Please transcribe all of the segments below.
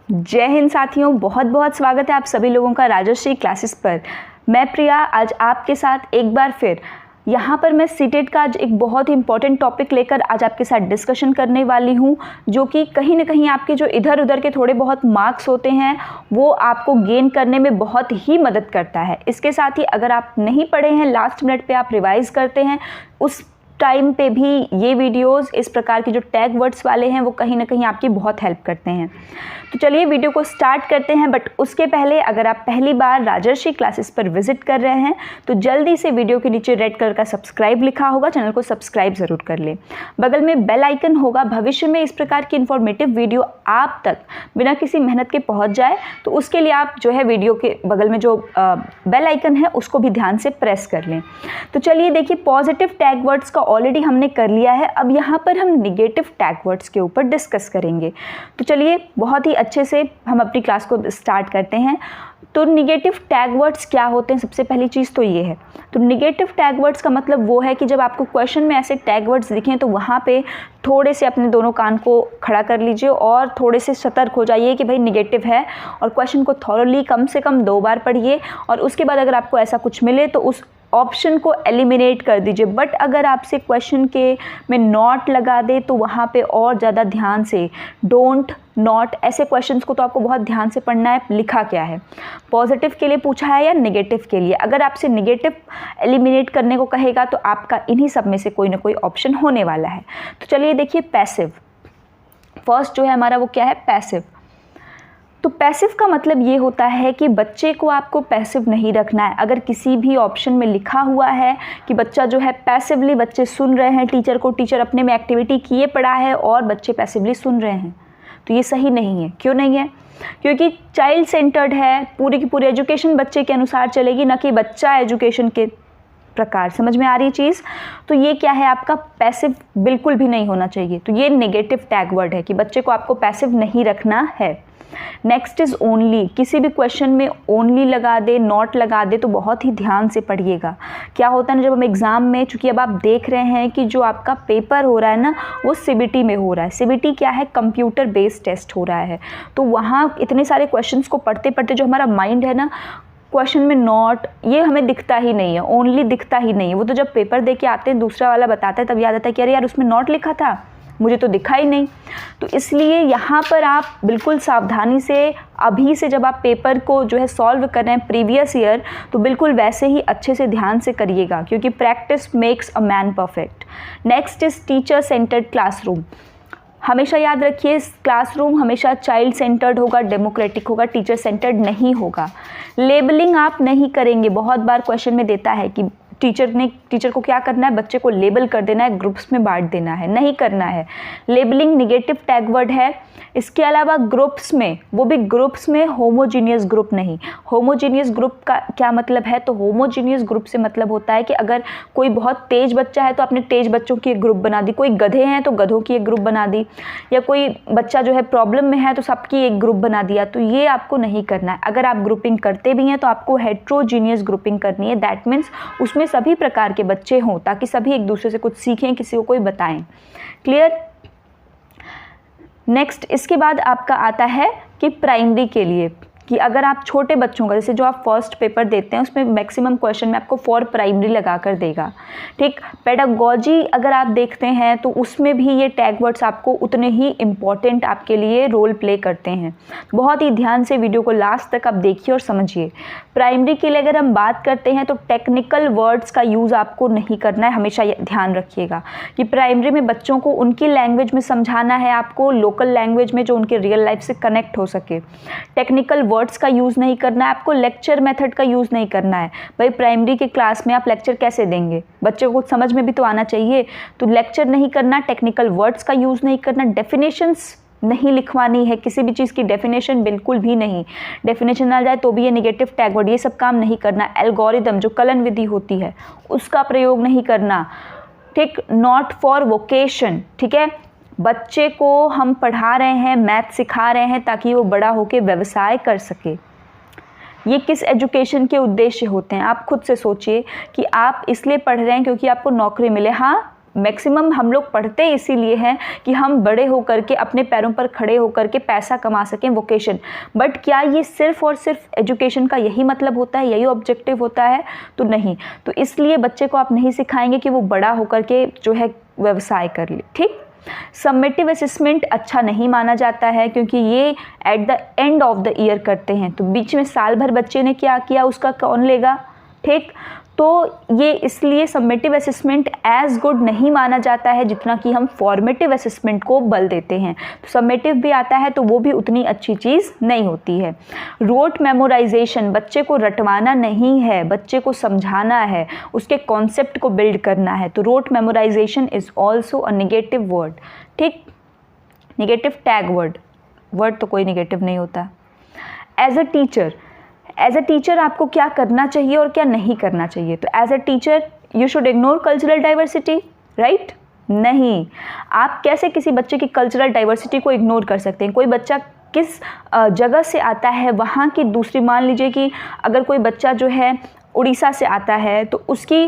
जय हिंद साथियों, बहुत बहुत स्वागत है आप सभी लोगों का राजश्री क्लासेस पर। मैं प्रिया आज आपके साथ एक बार फिर यहाँ पर मैं सीटेट का आज एक बहुत ही इंपॉर्टेंट टॉपिक लेकर आज आपके साथ डिस्कशन करने वाली हूँ, जो कि कहीं ना कहीं आपके जो इधर उधर के थोड़े बहुत मार्क्स होते हैं वो आपको गेन करने में बहुत ही मदद करता है। इसके साथ ही अगर आप नहीं पढ़े हैं, लास्ट मिनट पे आप रिवाइज़ करते हैं, उस टाइम पे भी ये वीडियोस इस प्रकार के जो टैग वर्ड्स वाले हैं वो कहीं ना कहीं आपकी बहुत हेल्प करते हैं। तो चलिए वीडियो को स्टार्ट करते हैं। बट उसके पहले अगर आप पहली बार राजर्षि क्लासेस पर विजिट कर रहे हैं तो जल्दी से वीडियो के नीचे रेड कलर का सब्सक्राइब लिखा होगा, चैनल को सब्सक्राइब ज़रूर कर लें। बगल में बेल आइकन होगा, भविष्य में इस प्रकार की इन्फॉर्मेटिव वीडियो आप तक बिना किसी मेहनत के पहुँच जाए तो उसके लिए आप जो है वीडियो के बगल में जो बेल आइकन है उसको भी ध्यान से प्रेस कर लें। तो चलिए देखिए, पॉजिटिव टैग वर्ड्स का ऑलरेडी हमने कर लिया है। अब यहाँ पर हम निगेटिव टैग वर्ड्स के ऊपर डिस्कस करेंगे। तो चलिए बहुत ही अच्छे से हम अपनी क्लास को स्टार्ट करते हैं। तो निगेटिव टैग वर्ड्स क्या होते हैं, सबसे पहली चीज़ तो ये है। तो निगेटिव टैग वर्ड्स का मतलब वो है कि जब आपको क्वेश्चन में ऐसे टैग वर्ड्स दिखें तो वहाँ पे थोड़े से अपने दोनों कान को खड़ा कर लीजिए और थोड़े से सतर्क हो जाइए कि भाई निगेटिव है, और क्वेश्चन को थॉरोली कम से कम 2 बार पढ़िए। और उसके बाद अगर आपको ऐसा कुछ मिले तो उस ऑप्शन को एलिमिनेट कर दीजिए। बट अगर आपसे क्वेश्चन के में नॉट लगा दे तो वहाँ पे और ज़्यादा ध्यान से डोंट, नॉट, ऐसे क्वेश्चंस को तो आपको बहुत ध्यान से पढ़ना है, लिखा क्या है, पॉजिटिव के लिए पूछा है या नेगेटिव के लिए। अगर आपसे नेगेटिव एलिमिनेट करने को कहेगा तो आपका इन्हीं सब में से कोई ना कोई ऑप्शन होने वाला है। तो चलिए देखिए, पैसिव फर्स्ट जो है हमारा वो क्या है, पैसिव। तो पैसिव का मतलब ये होता है कि बच्चे को आपको पैसिव नहीं रखना है। अगर किसी भी ऑप्शन में लिखा हुआ है कि बच्चा जो है पैसिवली, बच्चे सुन रहे हैं टीचर को, टीचर अपने में एक्टिविटी किए पड़ा है और बच्चे पैसिवली सुन रहे हैं, तो ये सही नहीं है। क्यों नहीं है? क्योंकि चाइल्ड सेंटर्ड है, पूरी की पूरी एजुकेशन बच्चे के अनुसार चलेगी, ना कि बच्चा एजुकेशन के प्रकार। समझ में आ रही चीज़? तो ये क्या है, आपका पैसिव बिल्कुल भी नहीं होना चाहिए। तो ये नेगेटिव टैग वर्ड है कि बच्चे को आपको पैसिव नहीं रखना है। Next is only. किसी भी क्वेश्चन में ओनली लगा दे, नॉट लगा दे तो बहुत ही ध्यान से पढ़िएगा। क्या होता है ना, जब हम एग्ज़ाम में, चूँकि अब आप देख रहे हैं कि जो आपका पेपर हो रहा है ना वो सीबीटी में हो रहा है। सीबीटी क्या है, कंप्यूटर बेस्ड टेस्ट हो रहा है। तो वहाँ इतने सारे क्वेश्चंस को पढ़ते पढ़ते जो हमारा माइंड है ना, क्वेश्चन में नॉट ये हमें दिखता ही नहीं है, ओनली दिखता ही नहीं है। वो तो जब पेपर दे के आते हैं, दूसरा वाला बताता है, तब याद आता है कि अरे यार उसमें नॉट लिखा था, मुझे तो दिखा ही नहीं। तो इसलिए यहाँ पर आप बिल्कुल सावधानी से, अभी से जब आप पेपर को जो है सॉल्व कर रहे हैं प्रीवियस ईयर, तो बिल्कुल वैसे ही अच्छे से ध्यान से करिएगा, क्योंकि practice makes a man perfect. Next is teacher centred classroom. हमेशा याद रखिए, क्लासरूम हमेशा चाइल्ड सेंटर्ड होगा, डेमोक्रेटिक होगा, टीचर सेंटर्ड नहीं होगा। लेबलिंग आप नहीं करेंगे। बहुत बार क्वेश्चन में देता है कि टीचर को क्या करना है, बच्चे को लेबल कर देना है, ग्रुप्स में बांट देना है। नहीं करना है। लेबलिंग निगेटिव टैग वर्ड है। इसके अलावा ग्रुप्स में, वो भी ग्रुप्स में होमोजीनियस ग्रुप नहीं। होमोजीनियस ग्रुप का क्या मतलब है? तो होमोजीनियस ग्रुप से मतलब होता है कि अगर कोई बहुत तेज बच्चा है तो आपने तेज बच्चों की एक ग्रुप बना दी, कोई गधे हैं तो गधों की एक ग्रुप बना दी, या कोई बच्चा जो है प्रॉब्लम में है तो सबकी एक ग्रुप बना दिया। तो ये आपको नहीं करना है। अगर आप ग्रुपिंग करते भी हैं तो आपको हेट्रोजीनियस ग्रुपिंग करनी है। दैट मीन्स उसमें सभी प्रकार के बच्चे हों, ताकि सभी एक दूसरे से कुछ सीखें, किसी को कोई बताएं। क्लियर? नेक्स्ट इसके बाद आपका आता है कि प्राइमरी के लिए, कि अगर आप छोटे बच्चों का, जैसे जो आप फर्स्ट पेपर देते हैं उसमें मैक्सिमम क्वेश्चन में आपको फॉर प्राइमरी लगा कर देगा। ठीक। पेडागोजी अगर आप देखते हैं तो उसमें भी ये टैग वर्ड्स आपको उतने ही इम्पॉर्टेंट आपके लिए रोल प्ले करते हैं। बहुत ही ध्यान से वीडियो को लास्ट तक आप देखिए और समझिए। प्राइमरी के लिए अगर हम बात करते हैं तो टेक्निकल वर्ड्स का यूज़ आपको नहीं करना है। हमेशा ध्यान रखिएगा कि प्राइमरी में बच्चों को उनकी लैंग्वेज में समझाना है, आपको लोकल लैंग्वेज में जो उनके रियल लाइफ से कनेक्ट हो सके। टेक्निकल वर्ड्स का यूज़ नहीं करना है, आपको लेक्चर मेथड का यूज़ नहीं करना है। भाई प्राइमरी के क्लास में आप लेक्चर कैसे देंगे, बच्चे को समझ में भी तो आना चाहिए। तो लेक्चर नहीं करना, टेक्निकल वर्ड्स का यूज़ नहीं करना, डेफिनेशंस नहीं लिखवानी है, किसी भी चीज़ की डेफिनेशन बिल्कुल भी नहीं। डेफिनेशन ना जाए तो भी ये निगेटिव टैग वर्ड, ये सब काम नहीं करना। एल्गोरिदम जो कलन विधि होती है उसका प्रयोग नहीं करना। ठीक। Not for vocation. ठीक है, बच्चे को हम पढ़ा रहे हैं, मैथ सिखा रहे हैं ताकि वो बड़ा होकर व्यवसाय कर सके। ये किस एजुकेशन के उद्देश्य होते हैं? आप खुद से सोचिए कि आप इसलिए पढ़ रहे हैं क्योंकि आपको नौकरी मिले। हाँ, मैक्सिमम हम लोग पढ़ते इसीलिए हैं कि हम बड़े होकर के अपने पैरों पर खड़े होकर के पैसा कमा सकें, वोकेशन। बट क्या ये सिर्फ और सिर्फ एजुकेशन का यही मतलब होता है, यही ऑब्जेक्टिव होता है? तो नहीं। तो इसलिए बच्चे को आप नहीं सिखाएंगे कि वो बड़ा होकर के जो है व्यवसाय कर ले। ठीक। समेटिव असेसमेंट अच्छा नहीं माना जाता है क्योंकि ये at the end of the year करते हैं, तो बीच में साल भर बच्चे ने क्या किया उसका कौन लेगा? ठीक। तो ये इसलिए समेटिव असेसमेंट एज गुड नहीं माना जाता है जितना कि हम फॉर्मेटिव असेसमेंट को बल देते हैं। तो समेटिव भी आता है तो वो भी उतनी अच्छी चीज़ नहीं होती है। रोट मेमोराइजेशन, बच्चे को रटवाना नहीं है, बच्चे को समझाना है, उसके कॉन्सेप्ट को बिल्ड करना है। तो rote memorisation is also a negative word. ठीक, निगेटिव टैग वर्ड तो कोई निगेटिव नहीं होता। एज अ टीचर आपको क्या करना चाहिए और क्या नहीं करना चाहिए? तो as a teacher you should ignore cultural diversity, right? नहीं। आप कैसे किसी बच्चे की कल्चरल डाइवर्सिटी को इग्नोर कर सकते हैं? कोई बच्चा किस जगह से आता है, वहाँ की दूसरी, मान लीजिए कि अगर कोई बच्चा जो है उड़ीसा से आता है तो उसकी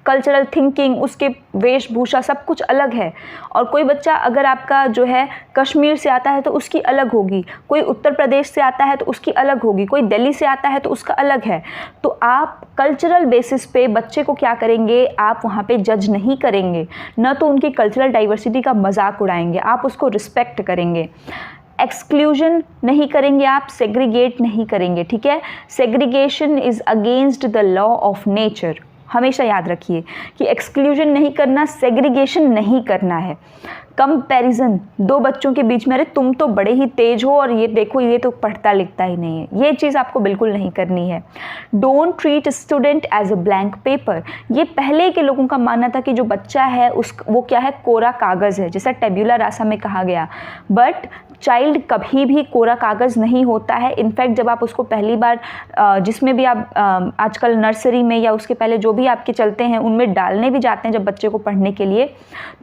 कल्चरल थिंकिंग, उसके वेशभूषा सब कुछ अलग है। और कोई बच्चा अगर आपका जो है कश्मीर से आता है तो उसकी अलग होगी, कोई उत्तर प्रदेश से आता है तो उसकी अलग होगी, कोई दिल्ली से आता है तो उसका अलग है। तो आप कल्चरल बेसिस पे बच्चे को क्या करेंगे, आप वहाँ पे जज नहीं करेंगे, न तो उनकी कल्चरल डाइवर्सिटी का मजाक उड़ाएंगे, आप उसको रिस्पेक्ट करेंगे। एक्सक्लूजन नहीं करेंगे आप, सेग्रीगेट नहीं करेंगे। ठीक है, segregation is against the law of nature. हमेशा याद रखिए कि एक्सक्लूजन नहीं करना, सेग्रीगेशन नहीं करना है। कंपैरिजन, दो बच्चों के बीच में, अरे तुम तो बड़े ही तेज हो और ये देखो ये तो पढ़ता लिखता ही नहीं है, ये चीज़ आपको बिल्कुल नहीं करनी है। Don't treat student as a blank paper. ये पहले के लोगों का मानना था कि जो बच्चा है वो क्या है, कोरा कागज़ है, जैसा टेब्यूला रासा में कहा गया। बट चाइल्ड कभी भी कोरा कागज़ नहीं होता है। इनफैक्ट जब आप उसको पहली बार जिसमें भी आप आजकल नर्सरी में या उसके पहले जो भी आपके चलते हैं उनमें डालने भी जाते हैं जब बच्चे को पढ़ने के लिए,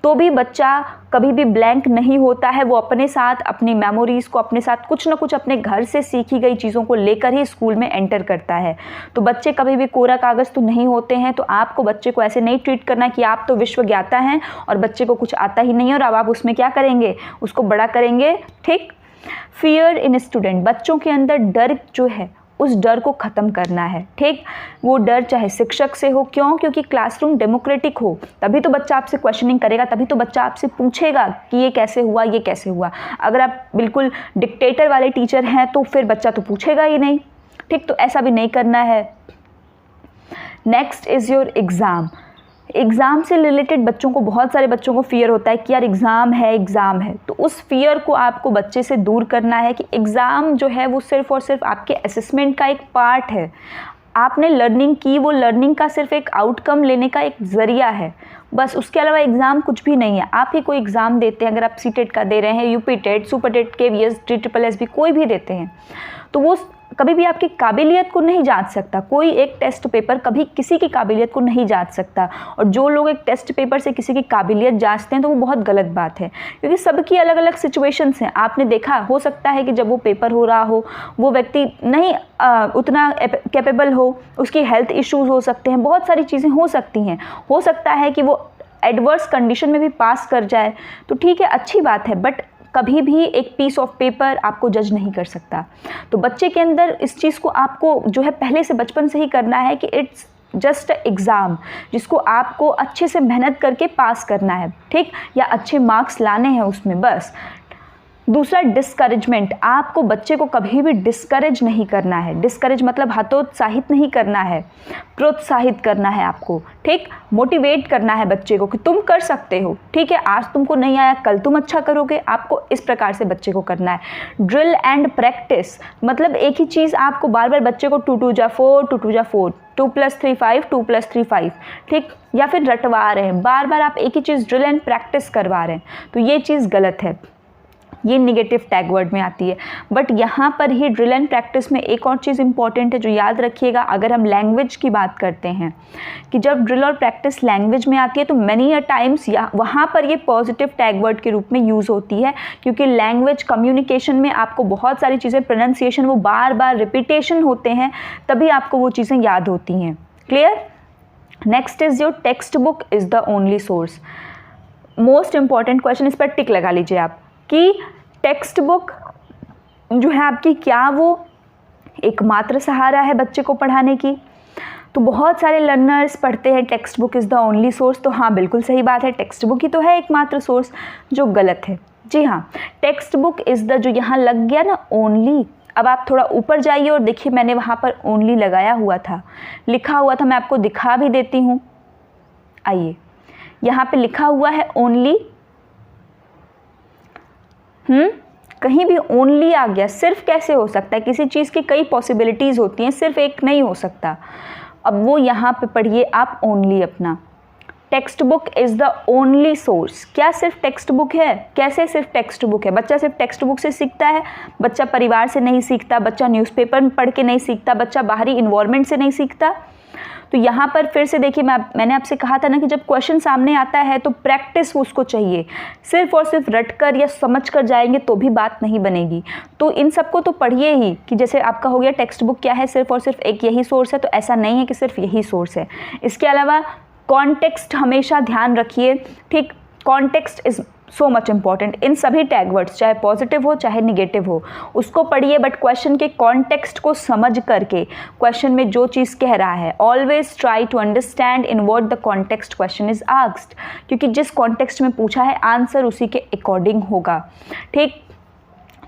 तो भी बच्चा कभी भी ब्लैंक नहीं होता है। वो अपने साथ अपनी मेमोरीज़ को, अपने साथ कुछ ना कुछ अपने घर से सीखी गई चीज़ों को लेकर ही स्कूल में एंटर करता है। तो बच्चे कभी भी कोरा कागज़ तो नहीं होते हैं। तो आपको बच्चे को ऐसे नहीं ट्रीट करना कि आप तो विश्व ज्ञाता हैं और बच्चे को कुछ आता ही नहीं है और अब आप उसमें क्या करेंगे, उसको बड़ा करेंगे। ठीक। फियर इन स्टूडेंट, बच्चों के अंदर डर जो है उस डर को ख़त्म करना है। ठीक, वो डर चाहे शिक्षक से हो, क्यों? क्योंकि क्लासरूम डेमोक्रेटिक हो, तभी तो बच्चा आपसे क्वेश्चनिंग करेगा, तभी तो बच्चा आपसे पूछेगा कि ये कैसे हुआ, ये कैसे हुआ। अगर आप बिल्कुल डिक्टेटर वाले टीचर हैं तो फिर बच्चा तो पूछेगा ही नहीं। ठीक, तो ऐसा भी नहीं करना है। Next is your exam. Exam से रिलेटेड बच्चों को, बहुत सारे बच्चों को फियर होता है कि यार एग्ज़ाम है। तो उस फियर को आपको बच्चे से दूर करना है कि एग्ज़ाम जो है वो सिर्फ़ और सिर्फ आपके असेसमेंट का एक पार्ट है। आपने लर्निंग की, वो लर्निंग का सिर्फ एक आउटकम लेने का एक ज़रिया है, बस। उसके अलावा एग्ज़ाम कुछ भी नहीं है। आप ही कोई एग्ज़ाम देते हैं, अगर आप सीटेट का दे रहे हैं, UP TET, super TET, KVS, triple भी कोई भी देते हैं, तो वो कभी भी आपकी काबिलियत को नहीं जांच सकता। कोई एक टेस्ट पेपर कभी किसी की काबिलियत को नहीं जांच सकता। और जो लोग एक टेस्ट पेपर से किसी की काबिलियत जांचते हैं तो वो बहुत गलत बात है, क्योंकि सबकी अलग अलग सिचुएशंस हैं। आपने देखा, हो सकता है कि जब वो पेपर हो रहा हो वो व्यक्ति नहीं उतना कैपेबल हो, उसकी हेल्थ इश्यूज़ हो सकते हैं, बहुत सारी चीज़ें हो सकती हैं। हो सकता है कि वो एडवर्स कंडीशन में भी पास कर जाए, तो ठीक है, अच्छी बात है। बट कभी भी एक पीस ऑफ पेपर आपको जज नहीं कर सकता। तो बच्चे के अंदर इस चीज़ को आपको जो है पहले से बचपन से ही करना है कि इट्स जस्ट एग्ज़ाम, जिसको आपको अच्छे से मेहनत करके पास करना है। ठीक, या अच्छे मार्क्स लाने हैं उसमें, बस। दूसरा, डिस्करेजमेंट। आपको बच्चे को कभी भी डिस्करेज नहीं करना है। डिस्करेज मतलब हतोत्साहित नहीं करना है, प्रोत्साहित करना है आपको। ठीक, मोटिवेट करना है बच्चे को कि तुम कर सकते हो। ठीक है, आज तुमको नहीं आया, कल तुम अच्छा करोगे। आपको इस प्रकार से बच्चे को करना है। ड्रिल एंड प्रैक्टिस मतलब एक ही चीज़ आपको बार बार बच्चे को 2 2 जा 4, 2 2 जा 4, 2 + 3 5, 2 + 3 5। ठीक, या फिर रटवा रहे हैं, बार बार आप एक ही चीज़ ड्रिल एंड प्रैक्टिस करवा रहे हैं, तो ये चीज़ गलत है। ये निगेटिव टैग वर्ड में आती है। बट यहाँ पर ही ड्रिल एंड प्रैक्टिस में एक और चीज़ इंपॉर्टेंट है जो याद रखिएगा। अगर हम लैंग्वेज की बात करते हैं कि जब ड्रिल और प्रैक्टिस लैंग्वेज में आती है तो मैनी अ टाइम्स वहाँ पर ये पॉजिटिव टैग वर्ड के रूप में यूज़ होती है, क्योंकि लैंग्वेज कम्युनिकेशन में आपको बहुत सारी चीज़ें, प्रोनाउंसिएशन वो बार बार रिपीटेशन होते हैं, तभी आपको वो चीज़ें याद होती हैं। Clear? Next is your text book is the only source. Most important question, इस पर टिक लगा लीजिए आप कि टेक्स्ट बुक जो है आपकी, क्या वो एकमात्र सहारा है बच्चे को पढ़ाने की? तो बहुत सारे लर्नर्स पढ़ते हैं text book is the only source. तो हाँ, बिल्कुल सही बात है, टेक्स्ट बुक ही तो है एकमात्र सोर्स, जो गलत है। जी हाँ, टेक्स्ट बुक इज़ द, जो यहाँ लग गया ना ओनली, अब आप थोड़ा ऊपर जाइए और देखिए मैंने वहाँ पर ओनली लगाया हुआ था, लिखा हुआ था, मैं आपको दिखा भी देती हूँ। आइए, यहाँ पे लिखा हुआ है ओनली। कहीं भी ओनली आ गया, सिर्फ कैसे हो सकता है? किसी चीज़ की कई पॉसिबिलिटीज़ होती हैं, सिर्फ एक नहीं हो सकता। अब वो यहाँ पे पढ़िए आप ओनली अपना, text book is the only source. क्या सिर्फ टेक्स्ट बुक है? कैसे सिर्फ टेक्स्ट बुक है? बच्चा सिर्फ टेक्स्ट बुक से सीखता है? बच्चा परिवार से नहीं सीखता, बच्चा न्यूज़पेपर में पढ़ के नहीं सीखता, बच्चा बाहरी इन्वायरमेंट से नहीं सीखता। तो यहाँ पर फिर से देखिए, मैंने आपसे कहा था ना कि जब क्वेश्चन सामने आता है तो प्रैक्टिस उसको चाहिए। सिर्फ और सिर्फ रट कर या समझ कर जाएंगे तो भी बात नहीं बनेगी। तो इन सबको तो पढ़िए ही, कि जैसे आपका हो गया टेक्स्ट बुक क्या है, सिर्फ और सिर्फ एक यही सोर्स है, तो ऐसा नहीं है कि सिर्फ यही सोर्स है। इसके अलावा कॉन्टेक्स्ट हमेशा ध्यान रखिए, ठीक? Context is so much important. इन सभी टैग वर्ड्स, चाहे पॉजिटिव हो चाहे निगेटिव हो, उसको पढ़िए, बट क्वेश्चन के कॉन्टेक्स्ट को समझ करके, क्वेश्चन में जो चीज़ कह रहा है, always try to understand in what the context question is asked, क्योंकि जिस कॉन्टेक्स्ट में पूछा है आंसर उसी के अकॉर्डिंग होगा, ठीक?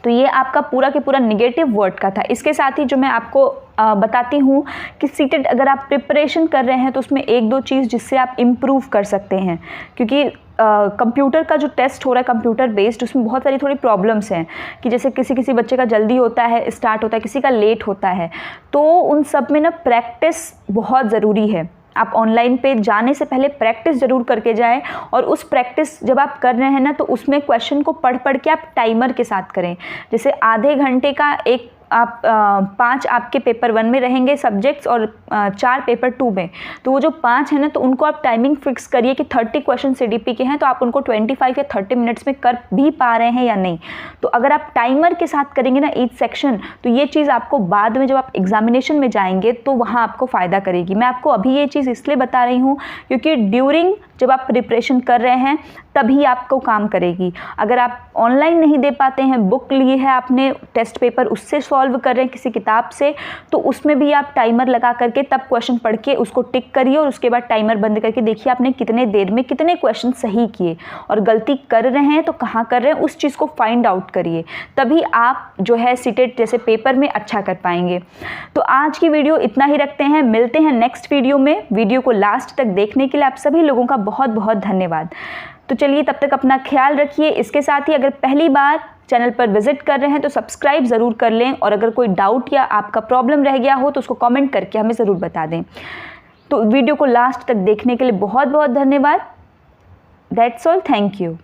तो ये आपका पूरा के पूरा निगेटिव वर्ड का था। इसके साथ ही जो मैं आपको बताती हूँ कि सीटेट अगर आप प्रिपरेशन कर रहे हैं तो उसमें एक दो चीज़ जिससे आप इम्प्रूव कर सकते हैं, क्योंकि कंप्यूटर का जो टेस्ट हो रहा है कंप्यूटर बेस्ड, उसमें बहुत सारी थोड़ी प्रॉब्लम्स हैं कि जैसे किसी बच्चे का जल्दी होता है, स्टार्ट होता है, किसी का लेट होता है। तो उन सब में ना प्रैक्टिस बहुत ज़रूरी है। आप ऑनलाइन पे जाने से पहले प्रैक्टिस ज़रूर करके जाएं, और उस प्रैक्टिस जब आप कर रहे हैं ना, तो उसमें क्वेश्चन को पढ़ के आप टाइमर के साथ करें। जैसे आधे घंटे का एक आप 5 आपके पेपर 1 में रहेंगे सब्जेक्ट्स और 4 पेपर 2 में, तो वो जो 5 है ना, तो उनको आप टाइमिंग फिक्स करिए कि 30 क्वेश्चन CDP के हैं, तो आप उनको 25 या 30 मिनट्स में कर भी पा रहे हैं या नहीं। तो अगर आप टाइमर के साथ करेंगे ना ईच सेक्शन, तो ये चीज़ आपको बाद में जब आप एग्जामिनेशन में जाएंगे तो वहाँ आपको फ़ायदा करेगी। मैं आपको अभी ये चीज़ इसलिए बता रही हूँ क्योंकि ड्यूरिंग जब आप प्रिपरेशन कर रहे हैं तभी आपको काम करेगी। अगर आप ऑनलाइन नहीं दे पाते हैं, बुक लिए है आपने, टेस्ट पेपर उससे सॉल्व कर रहे हैं किसी किताब से, तो उसमें भी आप टाइमर लगा करके तब क्वेश्चन पढ़ के उसको टिक करिए, और उसके बाद टाइमर बंद करके देखिए आपने कितने देर में कितने क्वेश्चन सही किए, और गलती कर रहे हैं तो कहाँ कर रहे हैं उस चीज़ को फाइंड आउट करिए, तभी आप जो है सीटेट जैसे पेपर में अच्छा कर पाएंगे। तो आज की वीडियो इतना ही रखते हैं, मिलते हैं नेक्स्ट वीडियो में। वीडियो को लास्ट तक देखने के लिए आप सभी लोगों का बहुत बहुत धन्यवाद। तो चलिए, तब तक अपना ख्याल रखिए। इसके साथ ही अगर पहली बार चैनल पर विजिट कर रहे हैं तो सब्सक्राइब ज़रूर कर लें, और अगर कोई डाउट या आपका प्रॉब्लम रह गया हो तो उसको कमेंट करके हमें ज़रूर बता दें। तो वीडियो को लास्ट तक देखने के लिए बहुत बहुत धन्यवाद। That's all, thank you.